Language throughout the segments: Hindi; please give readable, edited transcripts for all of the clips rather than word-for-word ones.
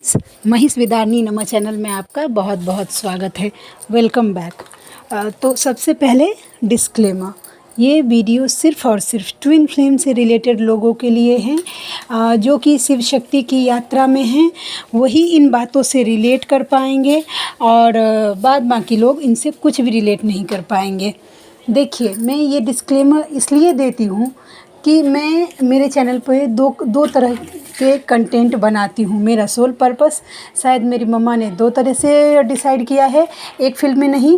महेश विदारनी नमा चैनल में आपका बहुत बहुत स्वागत है। Welcome back. तो सबसे पहले डिस्क्लेमर, ये वीडियो सिर्फ़ और सिर्फ ट्विन फ्लेम से रिलेटेड लोगों के लिए हैं, जो कि शिव शक्ति की यात्रा में हैं। वही इन बातों से रिलेट कर पाएंगे और बाद बाकी लोग इनसे कुछ भी रिलेट नहीं कर पाएंगे। देखिए, मैं ये डिस्क्लेमर इसलिए देती हूँ कि मैं मेरे चैनल पे दो तरह के कंटेंट बनाती हूँ। मेरा सोल पर्पस शायद मेरी मम्मा ने दो तरह से डिसाइड किया है, एक फील्ड में नहीं,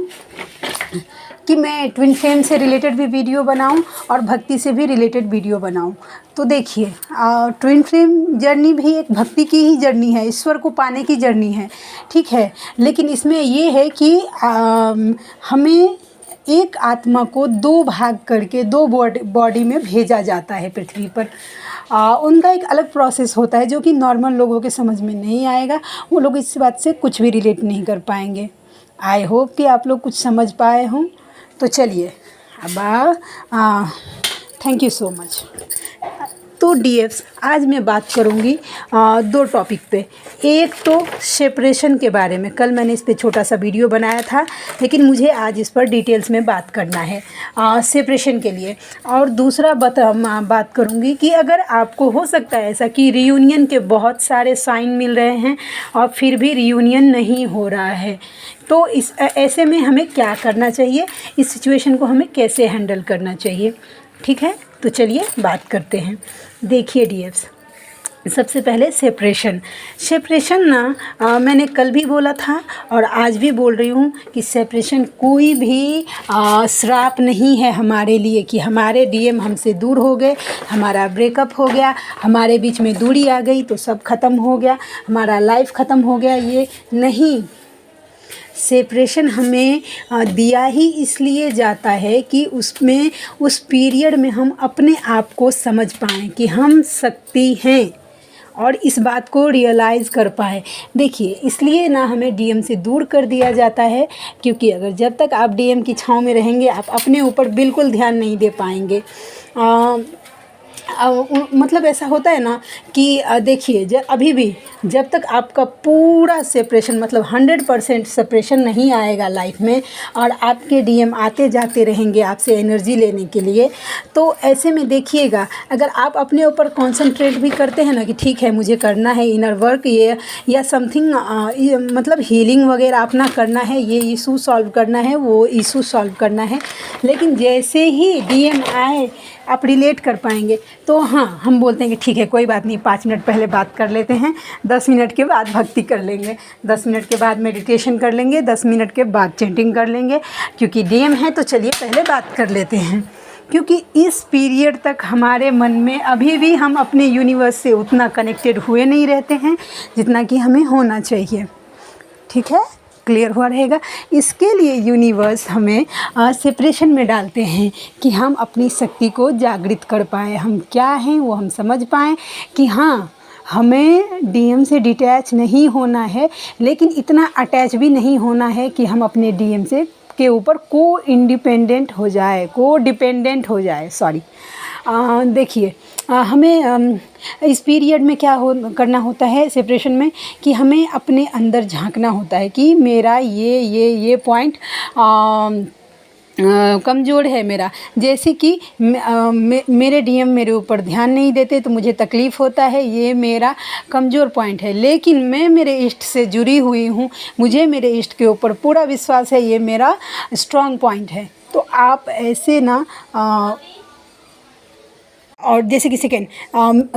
कि मैं ट्विन फ्लेम से रिलेटेड भी वीडियो बनाऊं और भक्ति से भी रिलेटेड वीडियो बनाऊं। तो देखिए, ट्विन फ्लेम जर्नी भी एक भक्ति की ही जर्नी है, ईश्वर को पाने की जर्नी है, ठीक है। लेकिन इसमें ये है कि हमें एक आत्मा को दो भाग करके दो बॉडी में भेजा जाता है पृथ्वी पर। उनका एक अलग प्रोसेस होता है जो कि नॉर्मल लोगों के समझ में नहीं आएगा। वो लोग इस बात से कुछ भी रिलेट नहीं कर पाएंगे। आई होप कि आप लोग कुछ समझ पाए हों। तो चलिए अब थैंक यू सो मच। तो डीएफ्स, आज मैं बात करूंगी दो टॉपिक पे। एक तो सेपरेशन के बारे में, कल मैंने इस पे छोटा सा वीडियो बनाया था, लेकिन मुझे आज इस पर डिटेल्स में बात करना है सेपरेशन के लिए। और दूसरा बात करूंगी कि अगर आपको हो सकता है ऐसा कि रियूनियन के बहुत सारे साइन मिल रहे हैं और फिर भी रियूनियन नहीं हो रहा है, तो इस ऐसे में हमें क्या करना चाहिए, इस सिचुएशन को हमें कैसे हैंडल करना चाहिए, ठीक है। तो चलिए बात करते हैं। देखिए डीएफ्स, सबसे पहले सेपरेशन ना मैंने कल भी बोला था और आज भी बोल रही हूँ कि सेपरेशन कोई भी श्राप नहीं है हमारे लिए कि हमारे डीएम हमसे दूर हो गए, हमारा ब्रेकअप हो गया, हमारे बीच में दूरी आ गई तो सब ख़त्म हो गया, हमारा लाइफ ख़त्म हो गया। ये नहीं, सेपरेशन हमें दिया ही इसलिए जाता है कि उसमें उस पीरियड में हम अपने आप को समझ पाएँ कि हम शक्ति हैं और इस बात को रियलाइज़ कर पाए। देखिए, इसलिए ना हमें डीएम से दूर कर दिया जाता है, क्योंकि अगर जब तक आप डीएम की छाँव में रहेंगे आप अपने ऊपर बिल्कुल ध्यान नहीं दे पाएंगे। मतलब ऐसा होता है ना कि देखिए, अभी भी जब तक आपका पूरा सेपरेशन मतलब 100% सेपरेशन नहीं आएगा लाइफ में और आपके डीएम आते जाते रहेंगे आपसे एनर्जी लेने के लिए, तो ऐसे में देखिएगा, अगर आप अपने ऊपर कॉन्सेंट्रेट भी करते हैं ना कि ठीक है मुझे करना है इनर वर्क ये या समथिंग, मतलब हीलिंग वगैरह अपना करना है, ये इशू सॉल्व करना है, वो इशू सॉल्व करना है, लेकिन जैसे ही डीएम आए आप रिलेट कर पाएंगे। तो हाँ, हम बोलते हैं कि ठीक है कोई बात नहीं, 5 मिनट पहले बात कर लेते हैं, 10 मिनट के बाद भक्ति कर लेंगे, 10 मिनट के बाद मेडिटेशन कर लेंगे, 10 मिनट के बाद चैंटिंग कर लेंगे, क्योंकि डीएम है तो चलिए पहले बात कर लेते हैं। क्योंकि इस पीरियड तक हमारे मन में अभी भी हम अपने यूनिवर्स से उतना कनेक्टेड हुए नहीं रहते हैं जितना कि हमें होना चाहिए, ठीक है। क्लियर हुआ रहेगा। इसके लिए यूनिवर्स हमें सेपरेशन में डालते हैं कि हम अपनी शक्ति को जागृत कर पाएँ, हम क्या हैं वो हम समझ पाएँ कि हाँ हमें डीएम से डिटैच नहीं होना है, लेकिन इतना अटैच भी नहीं होना है कि हम अपने डीएम से के ऊपर डिपेंडेंट हो जाए, सॉरी। देखिए, हमें इस पीरियड में क्या करना होता है सेपरेशन में कि हमें अपने अंदर झांकना होता है कि मेरा ये पॉइंट कमज़ोर है मेरा। जैसे कि मेरे डीएम मेरे ऊपर ध्यान नहीं देते तो मुझे तकलीफ़ होता है, ये मेरा कमज़ोर पॉइंट है, लेकिन मैं मेरे इष्ट से जुड़ी हुई हूँ, मुझे मेरे इष्ट के ऊपर पूरा विश्वास है, ये मेरा स्ट्रॉन्ग पॉइंट है। तो आप ऐसे ना और जैसे कि सेकेंड,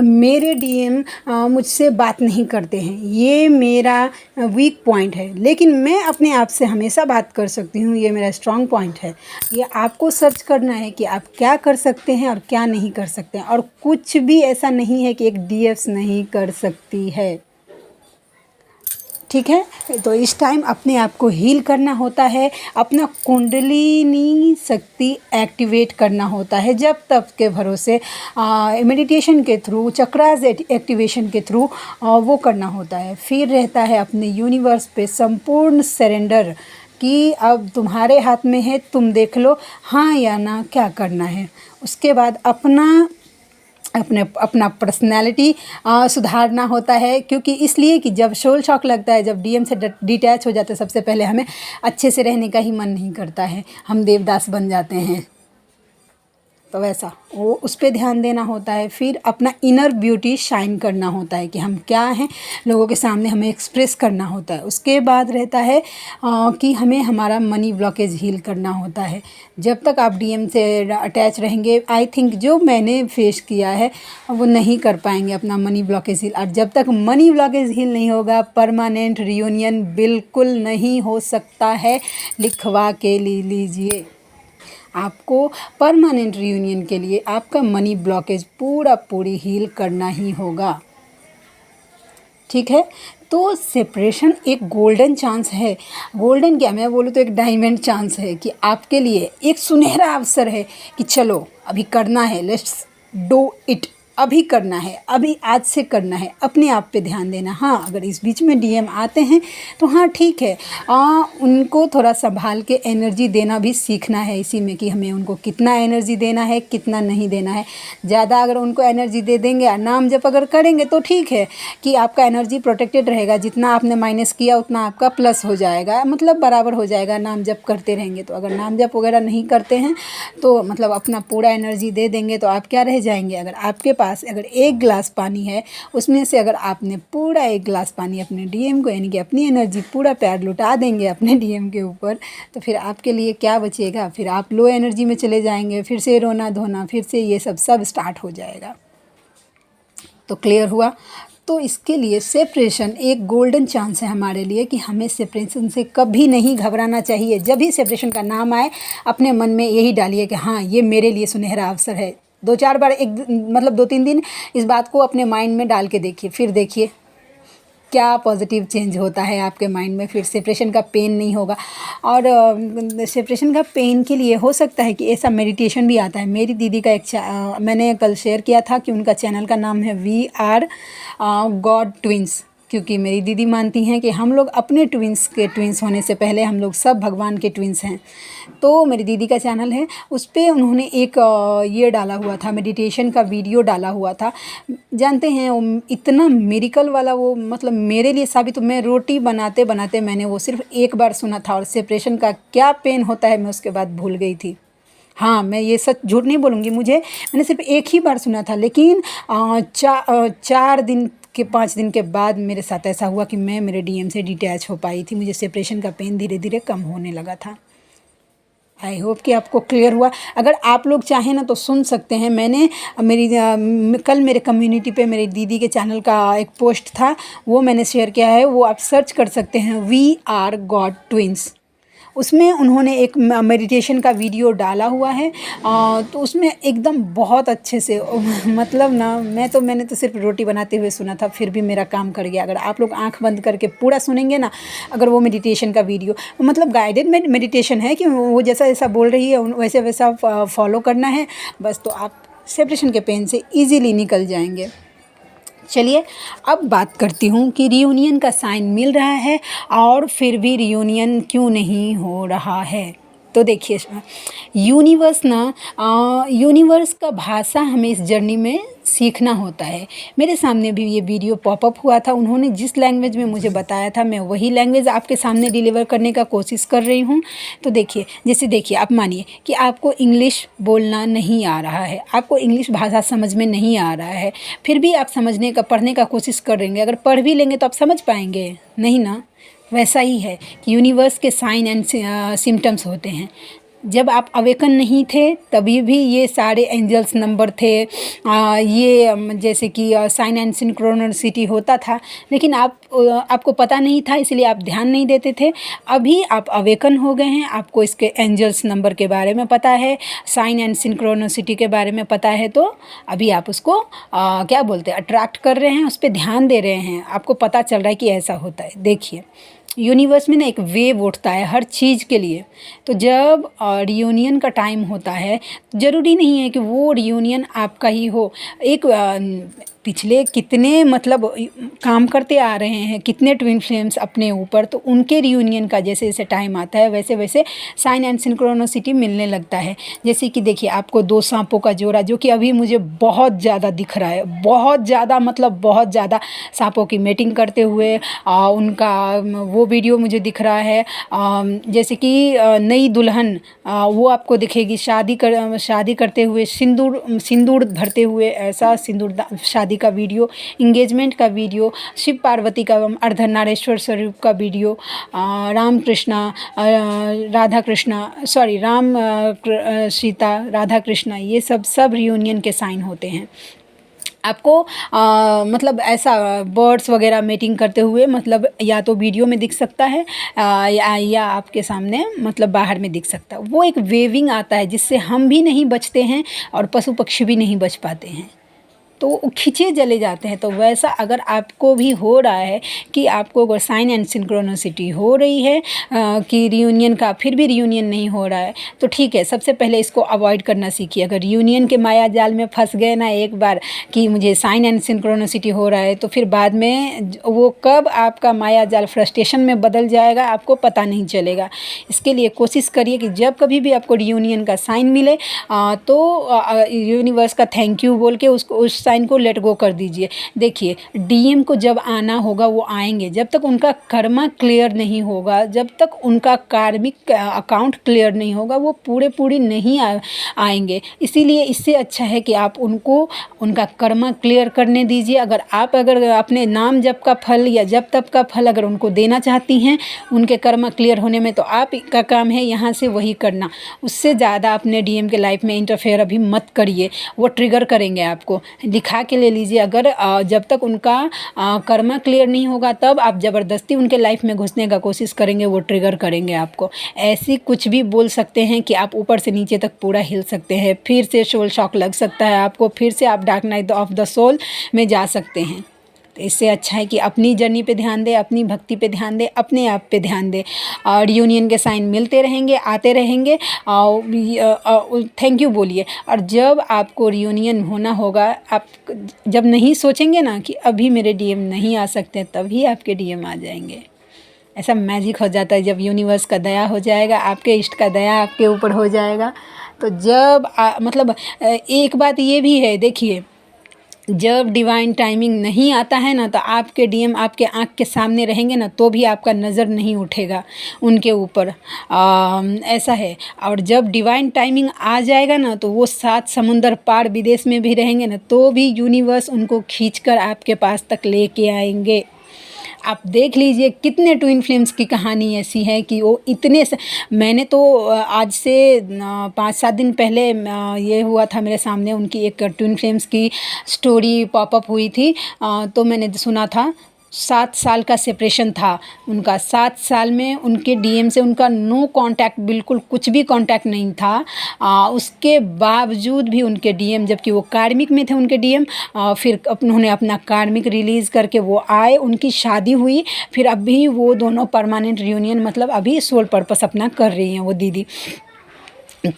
मेरे डीएम मुझसे बात नहीं करते हैं, ये मेरा वीक पॉइंट है, लेकिन मैं अपने आप से हमेशा बात कर सकती हूँ, ये मेरा स्ट्रॉन्ग पॉइंट है। ये आपको सर्च करना है कि आप क्या कर सकते हैं और क्या नहीं कर सकते हैं, और कुछ भी ऐसा नहीं है कि एक डीएफ नहीं कर सकती है, ठीक है। तो इस टाइम अपने आप को हील करना होता है, अपना कुंडलिनी शक्ति एक्टिवेट करना होता है, जब तक के भरोसे मेडिटेशन के थ्रू, चक्रास एक्टिवेशन के थ्रू वो करना होता है। फिर रहता है अपने यूनिवर्स पे संपूर्ण सरेंडर कि अब तुम्हारे हाथ में है, तुम देख लो हाँ या ना क्या करना है। उसके बाद अपना अपने अपना पर्सनैलिटी सुधारना होता है, क्योंकि इसलिए कि जब सोल शॉक लगता है, जब डीएम से डिटैच हो जाते हैं, सबसे पहले हमें अच्छे से रहने का ही मन नहीं करता है, हम देवदास बन जाते हैं। तो वैसा वो उस पर ध्यान देना होता है। फिर अपना इनर ब्यूटी शाइन करना होता है कि हम क्या हैं, लोगों के सामने हमें एक्सप्रेस करना होता है। उसके बाद रहता है कि हमें हमारा मनी ब्लॉकेज हील करना होता है। जब तक आप डीएम से अटैच रहेंगे, आई थिंक जो मैंने फेस किया है, वो नहीं कर पाएंगे अपना मनी ब्लॉकेज हील। और जब तक मनी ब्लॉकेज हील नहीं होगा, परमानेंट रियूनियन बिल्कुल नहीं हो सकता है। लिखवा के लीजिए, आपको परमानेंट रियूनियन के लिए आपका मनी ब्लॉकेज पूरी हील करना ही होगा, ठीक है। तो सेपरेशन एक गोल्डन चांस है। गोल्डन क्या, मैं बोलूँ तो एक डायमंड चांस है कि आपके लिए एक सुनहरा अवसर है कि चलो अभी करना है, लेट्स डू इट, अभी करना है, अभी आज से करना है, अपने आप पे ध्यान देना। हाँ, अगर इस बीच में डीएम आते हैं तो हाँ ठीक है, उनको थोड़ा संभाल के एनर्जी देना भी सीखना है इसी में, कि हमें उनको कितना एनर्जी देना है, कितना नहीं देना है। ज़्यादा अगर उनको एनर्जी दे देंगे, नाम जप अगर करेंगे तो ठीक है कि आपका एनर्जी प्रोटेक्टेड रहेगा, जितना आपने माइनस किया उतना आपका प्लस हो जाएगा, मतलब बराबर हो जाएगा, नाम जप करते रहेंगे। तो अगर नाम जप वगैरह नहीं करते हैं तो मतलब अपना पूरा एनर्जी दे देंगे, तो आप क्या रह जाएंगे। अगर आपके पास अगर 1 गिलास पानी है, उसमें से अगर आपने पूरा 1 गिलास पानी अपने डीएम को, यानी कि अपनी एनर्जी पूरा प्यार लुटा देंगे अपने डीएम के ऊपर, तो फिर आपके लिए क्या बचेगा। फिर आप लो एनर्जी में चले जाएंगे, फिर से रोना धोना, फिर से ये सब स्टार्ट हो जाएगा। तो क्लियर हुआ। तो इसके लिए सेपरेशन एक गोल्डन चांस है हमारे लिए, कि हमें सेपरेशन से कभी नहीं घबराना चाहिए। जब भी सेपरेशन का नाम आए, अपने मन में यही डालिए कि हाँ, ये मेरे लिए सुनहरा अवसर है। 2-4 बार, मतलब 2-3 दिन इस बात को अपने माइंड में डाल के देखिए, फिर देखिए क्या पॉजिटिव चेंज होता है आपके माइंड में। फिर सेपरेशन का पेन नहीं होगा। और सेपरेशन का पेन के लिए हो सकता है कि ऐसा मेडिटेशन भी आता है। मेरी दीदी का मैंने कल शेयर किया था कि उनका चैनल का नाम है वी आर गॉड ट्विंस, क्योंकि मेरी दीदी मानती हैं कि हम लोग अपने ट्विंस होने से पहले हम लोग सब भगवान के ट्विंस हैं। तो मेरी दीदी का चैनल है, उस पर उन्होंने एक ये डाला हुआ था, मेडिटेशन का वीडियो डाला हुआ था। जानते हैं वो इतना मिरेकल वाला, वो मतलब मेरे लिए साबित। तो मैं रोटी बनाते बनाते मैंने वो सिर्फ एक बार सुना था, और सेपरेशन का क्या पेन होता है मैं उसके बाद भूल गई थी। हाँ, मैं ये सच झूठ नहीं बोलूँगी, मैंने सिर्फ एक ही बार सुना था, लेकिन 4 दिन के 5 दिन के बाद मेरे साथ ऐसा हुआ कि मैं मेरे डीएम से डिटैच हो पाई थी। मुझे सेपरेशन का पेन धीरे धीरे कम होने लगा था। आई होप कि आपको क्लियर हुआ। अगर आप लोग चाहें ना तो सुन सकते हैं। मैंने कल मेरे कम्युनिटी पे मेरी दीदी के चैनल का एक पोस्ट था, वो मैंने शेयर किया है, वो आप सर्च कर सकते हैं, वी आर गॉड ट्विंस। उसमें उन्होंने एक मेडिटेशन का वीडियो डाला हुआ है। तो उसमें एकदम बहुत अच्छे से मतलब ना, मैंने तो सिर्फ रोटी बनाते हुए सुना था, फिर भी मेरा काम कर गया। अगर आप लोग आंख बंद करके पूरा सुनेंगे ना, अगर वो मेडिटेशन का वीडियो, मतलब गाइडेड मेडिटेशन है कि वो जैसा जैसा बोल रही है वैसे वैसा फॉलो करना है बस, तो आप सेपरेशन के पेन से ईजीली निकल जाएंगे। चलिए अब बात करती हूँ कि रियूनियन का साइन मिल रहा है और फिर भी रियूनियन क्यों नहीं हो रहा है। तो देखिए, यूनिवर्स का भाषा हमें इस जर्नी में सीखना होता है। मेरे सामने भी ये वीडियो पॉपअप हुआ था, उन्होंने जिस लैंग्वेज में मुझे बताया था, मैं वही लैंग्वेज आपके सामने डिलीवर करने का कोशिश कर रही हूँ। तो देखिए, जैसे देखिए, आप मानिए कि आपको इंग्लिश बोलना नहीं आ रहा है, आपको इंग्लिश भाषा समझ में नहीं आ रहा है, फिर भी आप पढ़ने का कोशिश कर रहे हैं। अगर पढ़ भी लेंगे तो आप समझ पाएंगे नहीं ना। वैसा ही है कि यूनिवर्स के साइन एंड सिम्टम्स होते हैं। जब आप अवेकन नहीं थे तभी भी ये सारे एंजल्स नंबर थे, ये जैसे कि साइन एंड सिंक्रोनिसिटी होता था, लेकिन आपको पता नहीं था, इसलिए आप ध्यान नहीं देते थे। अभी आप अवेकन हो गए हैं, आपको इसके एंजल्स नंबर के बारे में पता है, साइन एंड सिंक्रोनिसिटी के बारे में पता है, तो अभी आप उसको क्या बोलते हैं, अट्रैक्ट कर रहे हैं, उस पर ध्यान दे रहे हैं, आपको पता चल रहा है कि ऐसा होता है। देखिए, यूनिवर्स में ना एक वेव उठता है हर चीज़ के लिए। तो जब रियूनियन का टाइम होता है, ज़रूरी नहीं है कि वो रियूनियन आपका ही हो। एक पिछले कितने मतलब काम करते आ रहे हैं, कितने ट्विन फ्लेम्स अपने ऊपर, तो उनके रियूनियन का जैसे जैसे टाइम आता है वैसे वैसे साइन एंड सिंक्रोनिसिटी मिलने लगता है। जैसे कि देखिए आपको दो सांपों का जोड़ा जो कि अभी मुझे बहुत ज़्यादा दिख रहा है, बहुत ज़्यादा मतलब बहुत ज़्यादा सांपों की मेटिंग करते हुए उनका वो वीडियो मुझे दिख रहा है। जैसे कि नई दुल्हन वो आपको दिखेगी शादी करते हुए सिंदूर भरते हुए, ऐसा सिंदूर शादी का वीडियो, इंगेजमेंट का वीडियो, शिव पार्वती का अर्धनारेश्वर स्वरूप का वीडियो, राम कृष्णा राधा कृष्णा सॉरी राम सीता राधा कृष्णा, ये सब रियूनियन के साइन होते हैं। आपको मतलब ऐसा बर्ड्स वगैरह मीटिंग करते हुए मतलब या तो वीडियो में दिख सकता है या आपके सामने मतलब बाहर में दिख सकता है। वो एक वेविंग आता है जिससे हम भी नहीं बचते हैं और पशु पक्षी भी नहीं बच पाते हैं, तो खींचे चले जाते हैं। तो वैसा अगर आपको भी हो रहा है कि आपको अगर साइन एंड सिंक्रोनिसिटी हो रही है कि रियूनियन का फिर भी रियूनियन नहीं हो रहा है, तो ठीक है, सबसे पहले इसको अवॉइड करना सीखिए। अगर रियूनियन के माया जाल में फंस गए ना एक बार कि मुझे साइन एंड सिंक्रोनिसिटी हो रहा है, तो फिर बाद में वो कब आपका माया जाल फ्रस्ट्रेशन में बदल जाएगा आपको पता नहीं चलेगा। इसके लिए कोशिश करिए कि जब कभी भी आपको रियूनियन का साइन मिले तो यूनिवर्स का थैंक यू बोल के उसको उस साइन को लेट गो कर दीजिए। देखिए डीएम को जब आना होगा वो आएंगे, जब तक उनका कर्मा क्लियर नहीं होगा, जब तक उनका कार्मिक अकाउंट क्लियर नहीं होगा, वो पूरे नहीं आएंगे। इसीलिए इससे अच्छा है कि आप उनको उनका कर्मा क्लियर करने दीजिए। अगर अपने नाम जप का फल या जप तप का फल अगर उनको देना चाहती हैं उनके कर्मा क्लियर होने में, तो आप का काम है यहाँ से वही करना। उससे ज़्यादा अपने डीएम के लाइफ में इंटरफेयर अभी मत करिए, वो ट्रिगर करेंगे आपको। लिखा के ले लीजिए, अगर जब तक उनका कर्मा क्लियर नहीं होगा तब आप ज़बरदस्ती उनके लाइफ में घुसने का कोशिश करेंगे, वो ट्रिगर करेंगे आपको। ऐसी कुछ भी बोल सकते हैं कि आप ऊपर से नीचे तक पूरा हिल सकते हैं, फिर से सोल शॉक लग सकता है आपको, फिर से आप dark night of the soul में जा सकते हैं। तो इससे अच्छा है कि अपनी जर्नी पे ध्यान दें, अपनी भक्ति पे ध्यान दें, अपने आप पे ध्यान दें। और यूनियन के साइन मिलते रहेंगे, आते रहेंगे, थैंक यू बोलिए। और जब आपको रियूनियन होना होगा, आप जब नहीं सोचेंगे ना कि अभी मेरे डीएम नहीं आ सकते, तभी आपके डीएम आ जाएंगे। ऐसा मैजिक हो जाता है जब यूनिवर्स का दया हो जाएगा, आपके इष्ट का दया आपके ऊपर हो जाएगा। तो जब मतलब एक बात ये भी है, देखिए जब डिवाइन टाइमिंग नहीं आता है ना, तो आपके डीएम आपके आँख के सामने रहेंगे ना, तो भी आपका नज़र नहीं उठेगा उनके ऊपर, ऐसा है। और जब डिवाइन टाइमिंग आ जाएगा ना, तो वो 7 समुंदर पार विदेश में भी रहेंगे ना, तो भी यूनिवर्स उनको खींचकर आपके पास तक लेके आएंगे। आप देख लीजिए कितने ट्विन फ्लेम्स की कहानी ऐसी है कि वो मैंने तो आज से 5-7 दिन पहले ये हुआ था मेरे सामने, उनकी एक ट्विन फ्लेम्स की स्टोरी पॉपअप हुई थी। तो मैंने सुना था 7 साल का सेपरेशन था उनका। 7 साल में उनके डीएम से उनका नो कांटेक्ट, बिल्कुल कुछ भी कांटेक्ट नहीं था। उसके बावजूद भी उनके डीएम, जबकि वो कार्मिक में थे उनके डीएम, फिर उन्होंने अपना कार्मिक रिलीज़ करके वो आए, उनकी शादी हुई, फिर अभी वो दोनों परमानेंट रियूनियन मतलब अभी सोल पर्पस अपना कर रही हैं वो दीदी।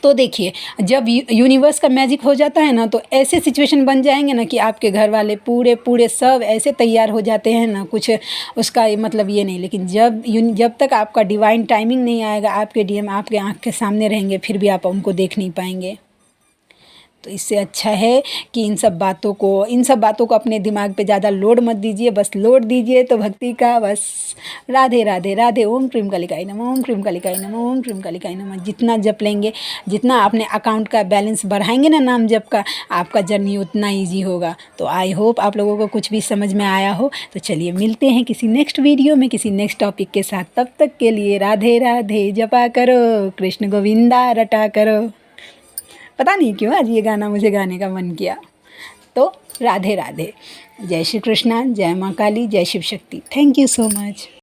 तो देखिए जब यूनिवर्स का मैजिक हो जाता है ना, तो ऐसे सिचुएशन बन जाएंगे ना कि आपके घर वाले पूरे सब ऐसे तैयार हो जाते हैं ना, कुछ उसका मतलब ये नहीं। लेकिन जब तक आपका डिवाइन टाइमिंग नहीं आएगा, आपके डीएम आपके आँख के सामने रहेंगे, फिर भी आप उनको देख नहीं पाएंगे। तो इससे अच्छा है कि इन सब बातों को अपने दिमाग पे ज़्यादा लोड मत दीजिए। बस लोड दीजिए तो भक्ति का, बस राधे राधे राधे, ओम क्रीम कालिकाई नमः, ओम क्रीम कालिकाई नमः, ओम क्रीम कालिकाई नमः। जितना जप लेंगे, जितना अपने अकाउंट का बैलेंस बढ़ाएंगे ना नाम जप का, आपका जर्नी उतना ईजी होगा। तो आई होप आप लोगों को कुछ भी समझ में आया हो। तो चलिए मिलते हैं किसी नेक्स्ट वीडियो में किसी नेक्स्ट टॉपिक के साथ। तब तक के लिए राधे राधे, जपा करो कृष्ण गोविंदा रटा करो। पता नहीं क्यों आज ये गाना मुझे गाने का मन किया। तो राधे राधे, जय श्री कृष्णा, जय माँ काली, जय Shiv Shakti. Thank you so much.